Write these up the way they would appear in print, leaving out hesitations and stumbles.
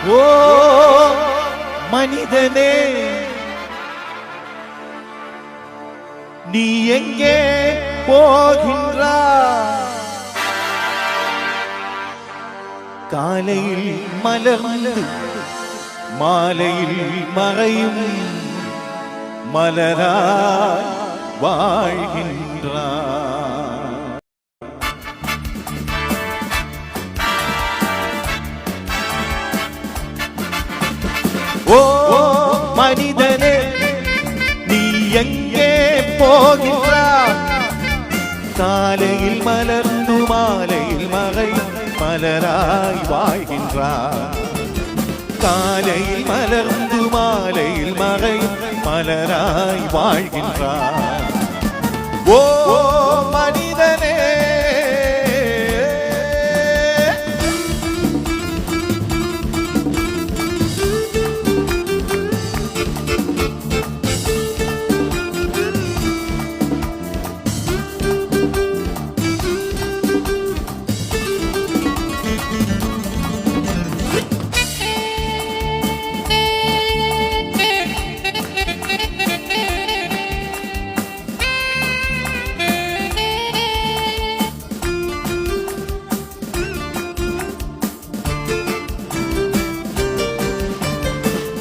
ஓ மனிதனே, நீ எங்கே போகின்றாய்? காலையில் மலர்ந்து மாலையில் மறையும் மலராய் வாழ்கின்றாய். ஓ மனிதனே, நீ எங்கே போகின்றாய்? காலையில் மலர்ந்து மாலையில் மறையும் மலராய் வாழ்கின்றாய். காலையில் மலர்ந்து மாலையில் மறையும் மலராய் வாழ்கின்றாய். ஓ மனிதனே,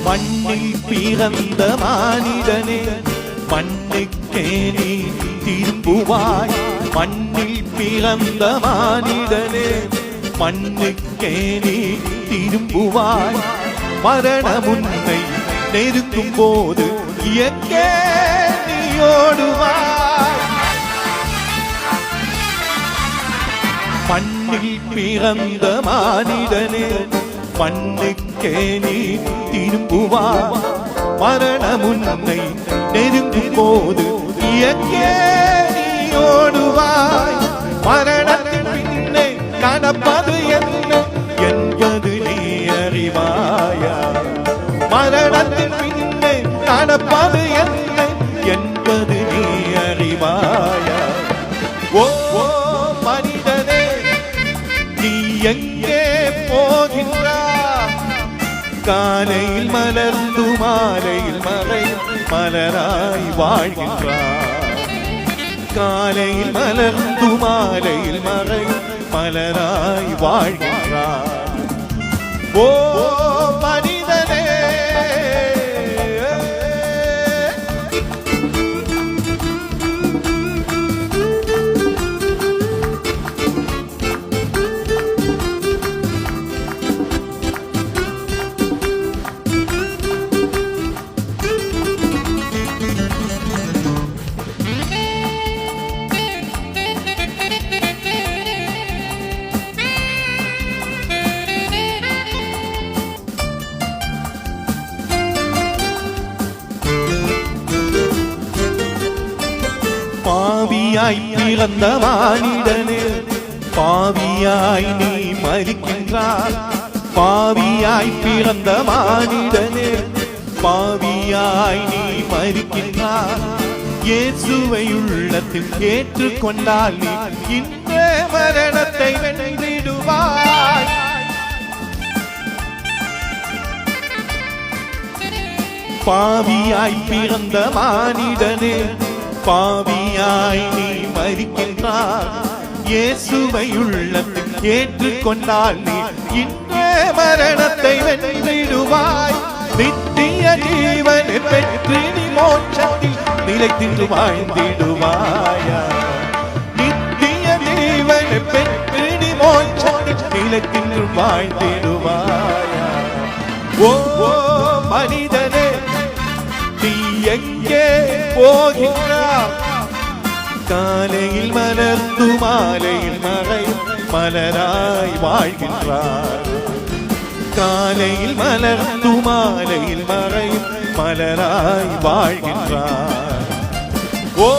மண்ணில் பிறந்த மானிடனே, மண்ணுக்கே நீ திரும்புவாய். மண்ணில் பிறந்த மானிடனே, மண்ணுக்கே நீ திரும்புவாய். மரணம் உன்னை நெருங்கும் போது எங்கே நீ ஓடுவாய்? மண்ணில் பிறந்த மானிடனே, மண்ணுக்கே நீ திரும்புவாய். மரணம் உன்னை நெருங்கும் போது எங்கே நீ ஓடுவாய்? மரணத்தின் பின்னே நடப்பது என்ன என்பது நீ அறிவாயா? மரணத்தின் பின்னே நடப்பது என்ன என்பது நீ அறிவாயா? ஓ மனிதனே, நீ எங்கே போகின்றாய்? காலையில் மலர்ந்து மாலையில் மறையும் மலராய் வாழ்கின்றாய். காலையில் மலர்ந்து மாலையில் மறையும் மலராய் வாழ்கின்றாய். ஓ மனிதனே, பாவியாய் பிறந்த மானிடனே, பாவியாய் நீ மரிக்கின்றாய். பாவியாய் பிறந்த மானிடனே, பாவியாய் நீ மரிக்கின்றாய். இயேசுவை உள்ளத்தில் ஏற்றுக்கொண்டால் நீ இந்த மரணத்தை வென்றிடுவாய். பாவியாய் பிறந்த மானிடனே, பாவியாய் நீ மரிக்கின்றாய். இயேசுவை உள்ளத்தில் ஏற்றுக்கொண்டால் நீ இந்த மரணத்தை வென்றிடுவாய். நித்திய ஜீவனை பெற்று நீ மோட்சத்தில் நிலைத்தின்று வாழ்ந்திடுவாயா? நித்திய ஜீவனை பெற்று நீ மோட்சத்தில் நிலைத்தின்று வாழ்ந்திடுவாயா? ஓ மனிதனே, நீ எங்கே போகின்றாய்? காலையில் மலர்ந்து மாலையில் மறையும் மலராய் வாழ்கின்றாய். காலையில் மலர்ந்து மாலையில் மறையும் மலராய் வாழ்கின்றாய். ஓ